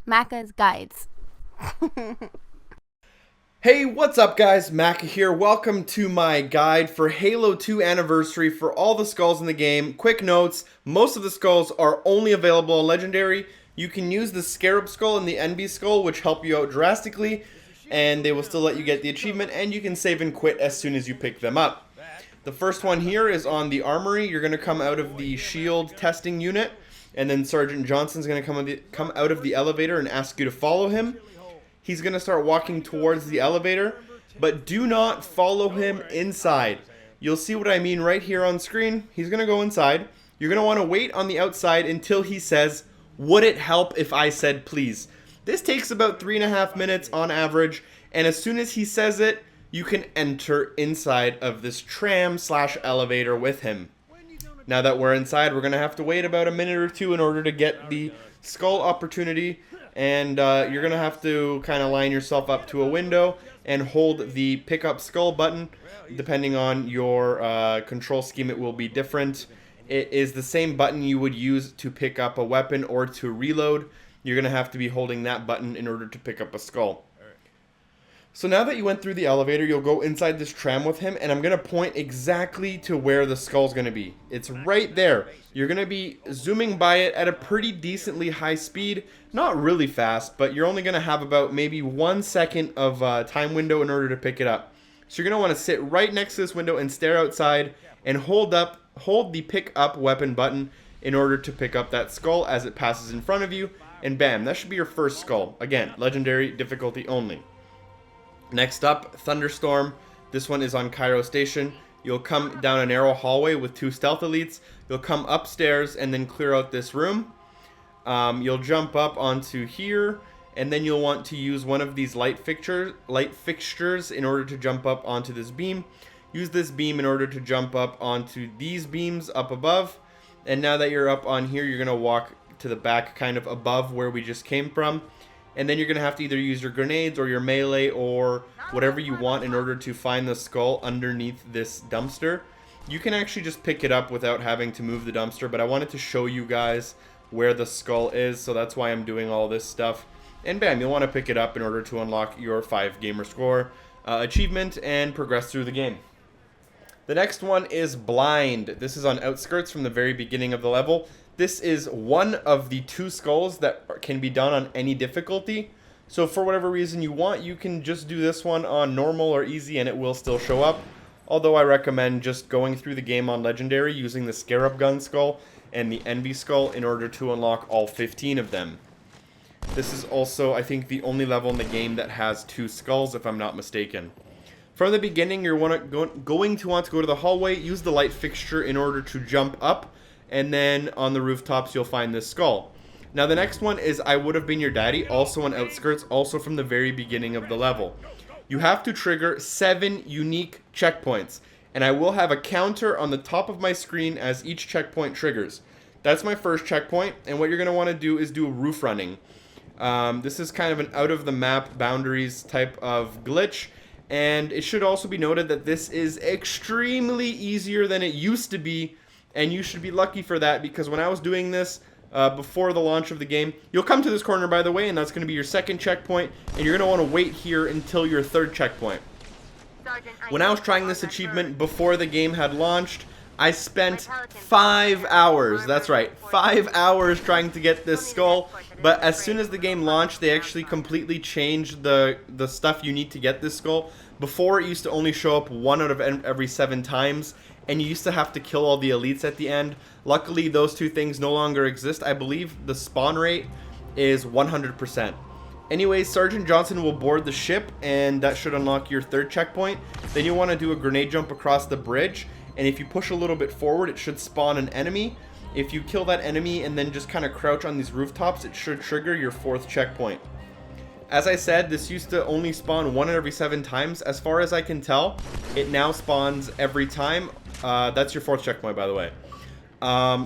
Macca's Guides. Hey, what's up guys? Macca here. Welcome to my guide for Halo 2 Anniversary for all the skulls in the game. Quick notes, most of the skulls are only available on Legendary. You can use the Scarab Skull and the NB Skull, which help you out drastically, and they will still let you get the achievement, and you can save and quit as soon as you pick them up. The first one here is on the Armory. You're going to come out of the shield testing unit, and then Sergeant Johnson's going to come out of the elevator and ask you to follow him. He's going to start walking towards the elevator, but do not follow him inside. You'll see what I mean right here on screen. He's going to go inside. You're going to want to wait on the outside until he says, "Would it help if I said please?" This takes about 3.5 minutes on average, and as soon as he says it, you can enter inside of this tram/elevator with him. Now that we're inside, we're going to have to wait about a minute or two in order to get the skull opportunity. And you're going to have to kind of line yourself up to a window and hold the pick up skull button. Depending on your control scheme, it will be different. It is the same button you would use to pick up a weapon or to reload. You're going to have to be holding that button in order to pick up a skull. So now that you went through the elevator, you'll go inside this tram with him, and I'm going to point exactly to where the skull's going to be. It's right there. You're going to be zooming by it at a pretty decently high speed. Not really fast, but you're only going to have about maybe 1 second of time window in order to pick it up. So you're going to want to sit right next to this window and stare outside and hold the pick up weapon button in order to pick up that skull as it passes in front of you. And bam, that should be your first skull. Again, legendary difficulty only. Next up, Thunderstorm. This one is on Cairo Station. You'll come down a narrow hallway with 2 stealth elites. You'll come upstairs and then clear out this room. You'll jump up onto here, and then you'll want to use one of these light fixtures in order to jump up onto this beam. Use this beam in order to jump up onto these beams up above. And now that you're up on here, you're going to walk to the back kind of above where we just came from. And then you're going to have to either use your grenades or your melee or whatever you want in order to find the skull underneath this dumpster. You can actually just pick it up without having to move the dumpster, but I wanted to show you guys where the skull is, so that's why I'm doing all this stuff. And bam, you'll want to pick it up in order to unlock your 5 gamer score achievement and progress through the game. The next one is Blind. This is on Outskirts from the very beginning of the level. This is one of the 2 skulls that can be done on any difficulty. So for whatever reason you want, you can just do this one on normal or easy and it will still show up. Although I recommend just going through the game on Legendary using the Scarab Gun Skull and the Envy Skull in order to unlock all 15 of them. This is also, I think, the only level in the game that has 2 skulls, if I'm not mistaken. From the beginning, you're going to want to go to the hallway, use the light fixture in order to jump up, and then on the rooftops you'll find this skull. Now the next one is I Would Have Been Your Daddy, also on Outskirts, also from the very beginning of the level. You have to trigger 7 unique checkpoints, and I will have a counter on the top of my screen as each checkpoint triggers. That's my first checkpoint, and what you're going to want to do is do roof running. This is kind of an out of the map boundaries type of glitch, and it should also be noted that this is extremely easier than it used to be. And you should be lucky for that, because when I was doing this before the launch of the game, you'll come to this corner, by the way, and that's going to be your second checkpoint, and you're going to want to wait here until your 3rd checkpoint. When I was trying this achievement before the game had launched, I spent 5 hours, that's right, 5 hours trying to get this skull, but as soon as the game launched, they actually completely changed the stuff you need to get this skull. Before, it used to only show up 1 out of every 7 times, and you used to have to kill all the elites at the end. Luckily, those 2 things no longer exist. I believe the spawn rate is 100%. Anyways, Sergeant Johnson will board the ship, and that should unlock your 3rd checkpoint. Then you want to do a grenade jump across the bridge, and if you push a little bit forward, it should spawn an enemy. If you kill that enemy and then just kind of crouch on these rooftops, it should trigger your 4th checkpoint. As I said, this used to only spawn 1 every 7 times. As far as I can tell, it now spawns every time. That's your 4th checkpoint, by the way.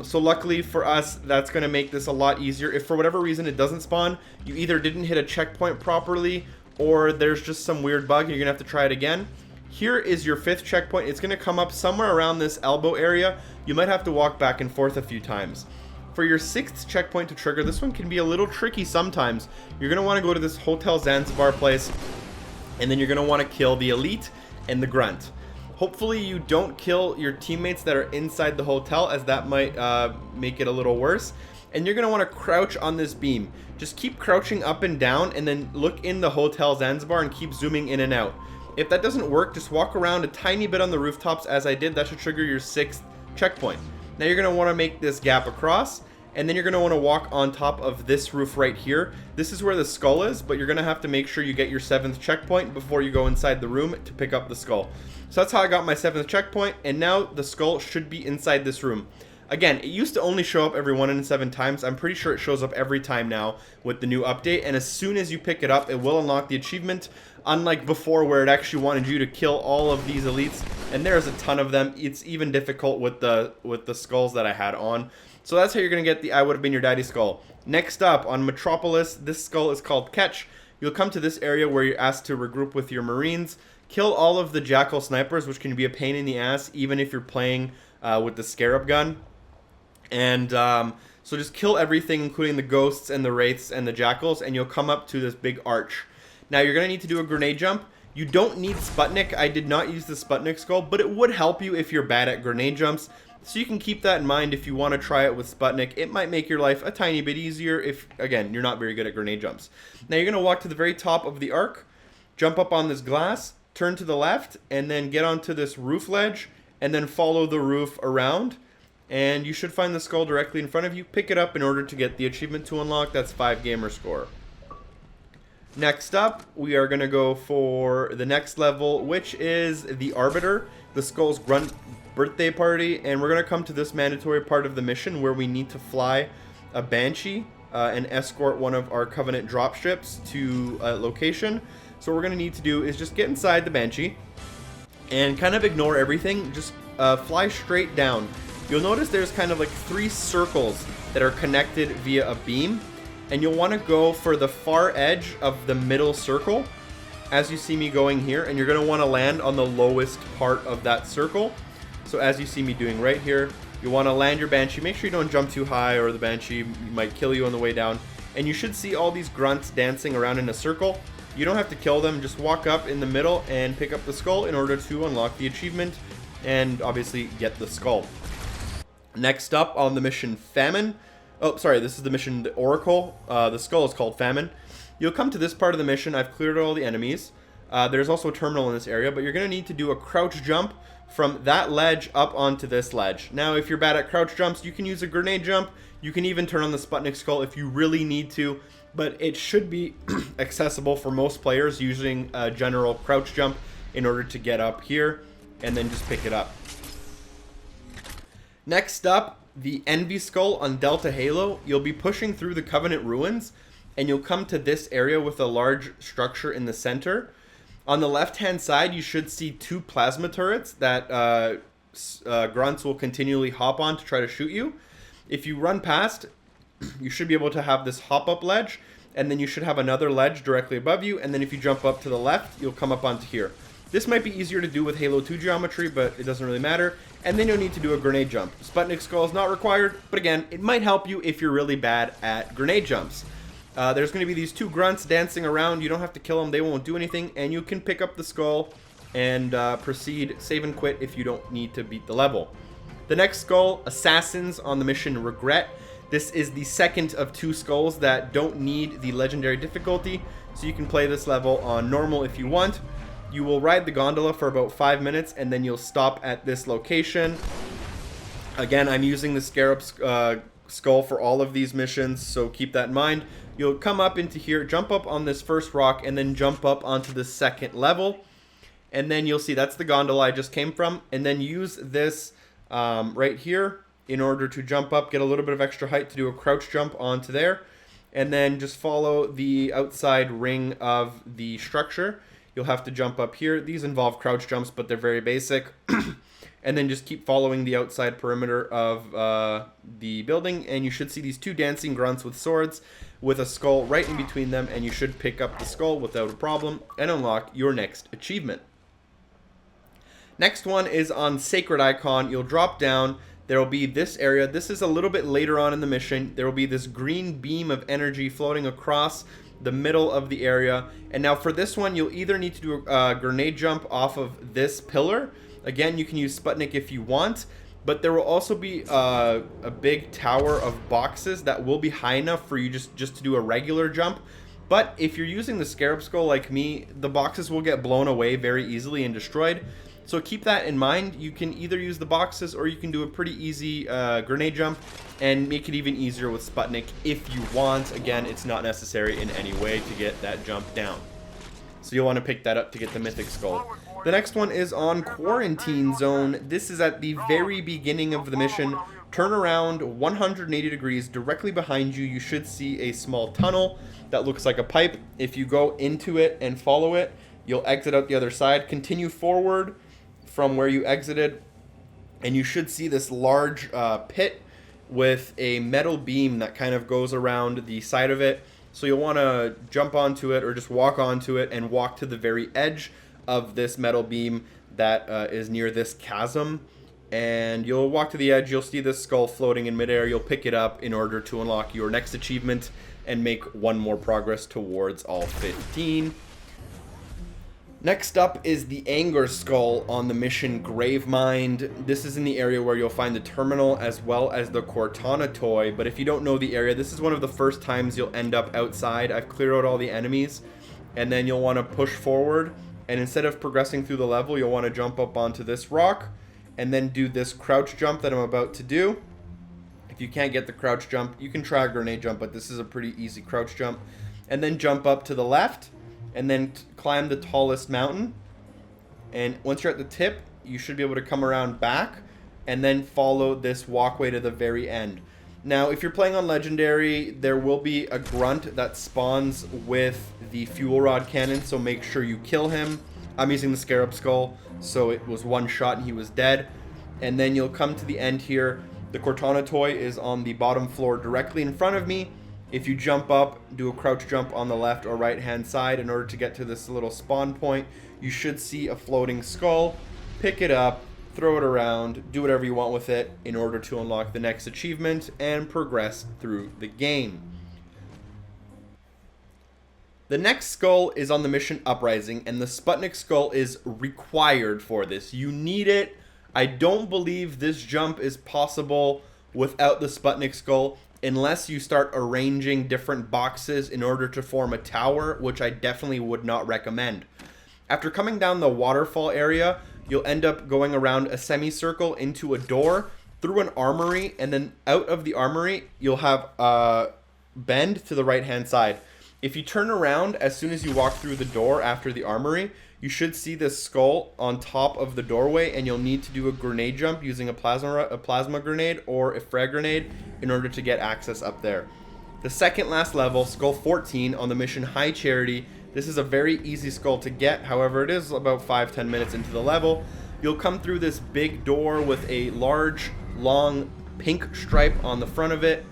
So luckily for us, that's going to make this a lot easier. If for whatever reason it doesn't spawn, you either didn't hit a checkpoint properly, or there's just some weird bug, and you're going to have to try it again. Here is your 5th checkpoint. It's going to come up somewhere around this elbow area. You might have to walk back and forth a few times. For your 6th checkpoint to trigger, this one can be a little tricky sometimes. You're going to want to go to this Hotel Zanzibar place, and then you're going to want to kill the Elite and the Grunt. Hopefully you don't kill your teammates that are inside the hotel, as that might make it a little worse. And you're going to want to crouch on this beam. Just keep crouching up and down, and then look in the Hotel Zanzibar and keep zooming in and out. If that doesn't work, just walk around a tiny bit on the rooftops as I did. That should trigger your 6th checkpoint. Now you're going to want to make this gap across, and then you're going to want to walk on top of this roof right here. This is where the skull is, but you're going to have to make sure you get your 7th checkpoint before you go inside the room to pick up the skull. So that's how I got my 7th checkpoint, and now the skull should be inside this room. Again, it used to only show up every 1 in 7 times. I'm pretty sure it shows up every time now with the new update, and as soon as you pick it up, it will unlock the achievement, unlike before where it actually wanted you to kill all of these elites, and there's a ton of them. It's even difficult with the skulls that I had on. So that's how you're going to get the I Would Have Been Your Daddy skull. Next up, on Metropolis, this skull is called Catch. You'll come to this area where you're asked to regroup with your Marines. Kill all of the Jackal snipers, which can be a pain in the ass, even if you're playing with the Scarab gun. And so just kill everything, including the ghosts and the wraiths and the jackals, and you'll come up to this big arch. Now you're going to need to do a grenade jump. You don't need Sputnik. I did not use the Sputnik skull, but it would help you if you're bad at grenade jumps. So you can keep that in mind if you want to try it with Sputnik. It might make your life a tiny bit easier if, again, you're not very good at grenade jumps. Now you're going to walk to the very top of the arc, jump up on this glass, turn to the left, and then get onto this roof ledge, and then follow the roof around. And you should find the skull directly in front of you. Pick it up in order to get the achievement to unlock. That's 5 gamer score. Next up, we are going to go for the next level, which is the Arbiter, the skull's Grunt birthday party. And we're going to come to this mandatory part of the mission where we need to fly a Banshee and escort one of our Covenant dropships to a location. So what we're going to need to do is just get inside the Banshee and kind of ignore everything. Just fly straight down. You'll notice there's kind of like 3 circles that are connected via a beam, and you'll want to go for the far edge of the middle circle as you see me going here, and you're going to want to land on the lowest part of that circle. So as you see me doing right here, you want to land your Banshee. Make sure you don't jump too high or the Banshee might kill you on the way down. And you should see all these grunts dancing around in a circle. You don't have to kill them, just walk up in the middle and pick up the skull in order to unlock the achievement and obviously get the skull. Next up on the mission Famine. Oh, sorry, this is the mission the Oracle. The skull is called Famine. You'll come to this part of the mission. I've cleared all the enemies. There's also a terminal in this area, but you're going to need to do a crouch jump from that ledge up onto this ledge. Now, if you're bad at crouch jumps, you can use a grenade jump. You can even turn on the Sputnik skull if you really need to, but it should be accessible for most players using a general crouch jump in order to get up here and then just pick it up. Next up, the Envy Skull on Delta Halo. You'll be pushing through the Covenant ruins, and you'll come to this area with a large structure in the center. On the left-hand side, you should see 2 plasma turrets that grunts will continually hop on to try to shoot you. If you run past, you should be able to have this hop-up ledge, and then you should have another ledge directly above you, and then if you jump up to the left, you'll come up onto here. This might be easier to do with Halo 2 geometry, but it doesn't really matter. And then you'll need to do a grenade jump. Sputnik skull is not required, but again, it might help you if you're really bad at grenade jumps. There's going to be these 2 grunts dancing around. You don't have to kill them. They won't do anything. And you can pick up the skull and proceed, save and quit if you don't need to beat the level. The next skull, Assassins on the mission Regret. This is the second of 2 skulls that don't need the legendary difficulty. So you can play this level on normal if you want. You will ride the gondola for about 5 minutes, and then you'll stop at this location. Again, I'm using the Scarab skull for all of these missions, so keep that in mind. You'll come up into here, jump up on this first rock, and then jump up onto the second level. And then you'll see that's the gondola I just came from. And then use this right here in order to jump up, get a little bit of extra height to do a crouch jump onto there. And then just follow the outside ring of the structure. You'll have to jump up here. These involve crouch jumps, but they're very basic. And then just keep following the outside perimeter of the building, and you should see these 2 dancing grunts with swords with a skull right in between them, and you should pick up the skull without a problem and unlock your next achievement. Next one is on Sacred Icon. You'll drop down. there will be this area. This is a little bit later on in the mission. There will be this green beam of energy floating across the middle of the area. And now for this one, you'll either need to do a grenade jump off of this pillar. Again, you can use Sputnik if you want, but there will also be a big tower of boxes that will be high enough for you just to do a regular jump. But if you're using the Scarab Skull like me, the boxes will get blown away very easily and destroyed. So keep that in mind. You can either use the boxes or you can do a pretty easy grenade jump and make it even easier with Sputnik if you want. Again, it's not necessary in any way to get that jump down. So you'll want to pick that up to get the Mythic Skull. The next one is on Quarantine Zone. This is at the very beginning of the mission. Turn around 180 degrees. Directly behind you, you should see a small tunnel that looks like a pipe. If you go into it and follow it, you'll exit out the other side. Continue forward from where you exited, and you should see this large pit with a metal beam that kind of goes around the side of it. So you'll want to jump onto it or just walk onto it and walk to the very edge of this metal beam that is near this chasm. And you'll walk to the edge, you'll see this skull floating in midair. You'll pick it up in order to unlock your next achievement and make one more progress towards all 15. Next up is the Anger Skull on the mission Gravemind. This is in the area where you'll find the terminal as well as the Cortana toy. But if you don't know the area, this is one of the first times you'll end up outside. I've cleared out all the enemies, and then you'll want to push forward. And instead of progressing through the level, you'll want to jump up onto this rock and then do this crouch jump that I'm about to do. If you can't get the crouch jump, you can try a grenade jump, but this is a pretty easy crouch jump. And then jump up to the left and then climb the tallest mountain. And once you're at the tip, you should be able to come around back and then follow this walkway to the very end. Now, if you're playing on Legendary, there will be a Grunt that spawns with the fuel rod cannon, so make sure you kill him. I'm using the Scarab Skull, so it was one shot and he was dead. And then you'll come to the end here. The Cortana toy is on the bottom floor directly in front of me. If you jump up, do a crouch jump on the left or right hand side in order to get to this little spawn point, you should see a floating skull. Pick it up, throw it around, do whatever you want with it in order to unlock the next achievement and progress through the game. The next skull is on the mission Uprising, and the Sputnik skull is required for this. You need it. I don't believe this jump is possible without the Sputnik skull, unless you start arranging different boxes in order to form a tower, which I definitely would not recommend. After coming down the waterfall area, you'll end up going around a semicircle into a door, through an armory, and then out of the armory, you'll have a bend to the right-hand side. If you turn around as soon as you walk through the door after the armory, you should see this skull on top of the doorway, and you'll need to do a grenade jump using a plasma grenade or a frag grenade in order to get access up there. The second last level, Skull 14 on the mission High Charity. This is a very easy skull to get, however it is about 5-10 minutes into the level. You'll come through this big door with a large, long pink stripe on the front of it,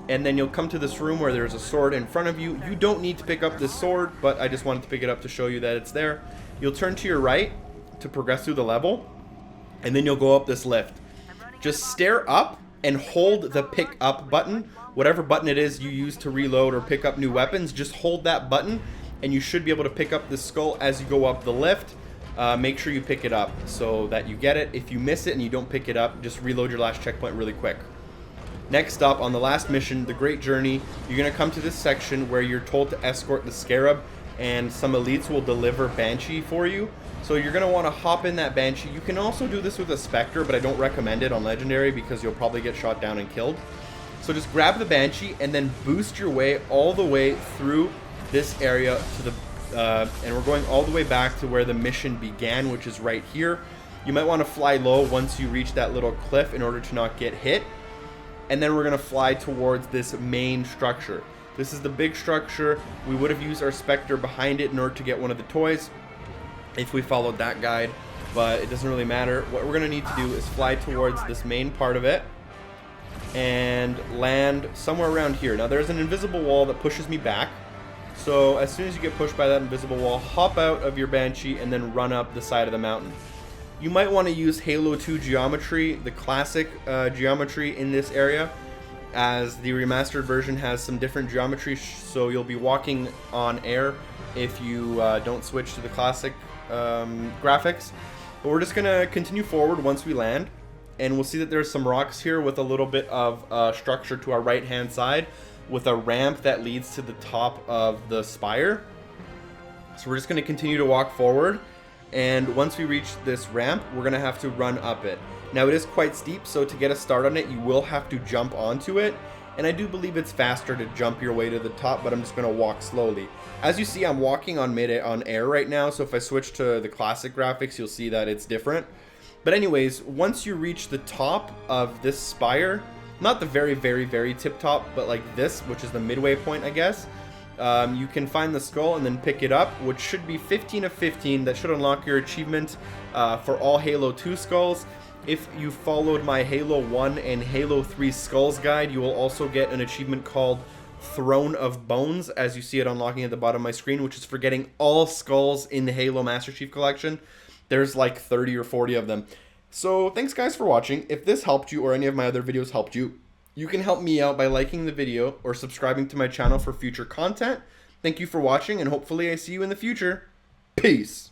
and then you'll come to this room where there's a sword in front of you. You don't need to pick up this sword, but I just wanted to pick it up to show you that it's there. You'll turn to your right to progress through the level, and then you'll go up this lift. Just stare up and hold the pick up button. Whatever button it is you use to reload or pick up new weapons, just hold that button, and you should be able to pick up this skull as you go up the lift. Make sure you pick it up so that you get it. If you miss it and you don't pick it up, just reload your last checkpoint really quick. Next up, on the last mission, The Great Journey, you're going to come to this section where you're told to escort the Scarab, and some elites will deliver Banshee for you. So you're going to want to hop in that Banshee. You can also do this with a Spectre, but I don't recommend it on Legendary because you'll probably get shot down and killed. So just grab the Banshee and then boost your way all the way through this area to the and we're going all the way back to where the mission began, which is right here. You might want to fly low once you reach that little cliff in order to not get hit. And then we're going to fly towards this main structure. This is the big structure. We would have used our Spectre behind it in order to get one of the toys if we followed that guide, but it doesn't really matter. What we're going to need to do is fly towards this main part of it and land somewhere around here. Now there's an invisible wall that pushes me back. So as soon as you get pushed by that invisible wall, hop out of your Banshee and then run up the side of the mountain. You might want to use Halo 2 geometry, the classic geometry in this area, as the remastered version has some different geometry, so you'll be walking on air if you don't switch to the classic graphics. But we're just going to continue forward once we land, and we'll see that there's some rocks here with a little bit of structure to our right hand side with a ramp that leads to the top of the spire. So we're just going to continue to walk forward, and once we reach this ramp, we're going to have to run up it. Now it is quite steep, so to get a start on it, you will have to jump onto it, and I do believe it's faster to jump your way to the top, but I'm just going to walk slowly. As you see, I'm walking on air right now, so if I switch to the classic graphics, you'll see that it's different. But anyways, once you reach the top of this spire, not the very tip top, but like this, which is the midway point, I guess, you can find the skull and then pick it up, which should be 15 of 15. That should unlock your achievement for all Halo 2 skulls. If you followed my Halo 1 and Halo 3 skulls guide, you will also get an achievement called Throne of Bones, as you see it unlocking at the bottom of my screen, which is for getting all skulls in the Halo Master Chief Collection. There's like 30 or 40 of them. So thanks guys for watching. If this helped you or any of my other videos helped you, you can help me out by liking the video or subscribing to my channel for future content. Thank you for watching, and hopefully I see you in the future. Peace!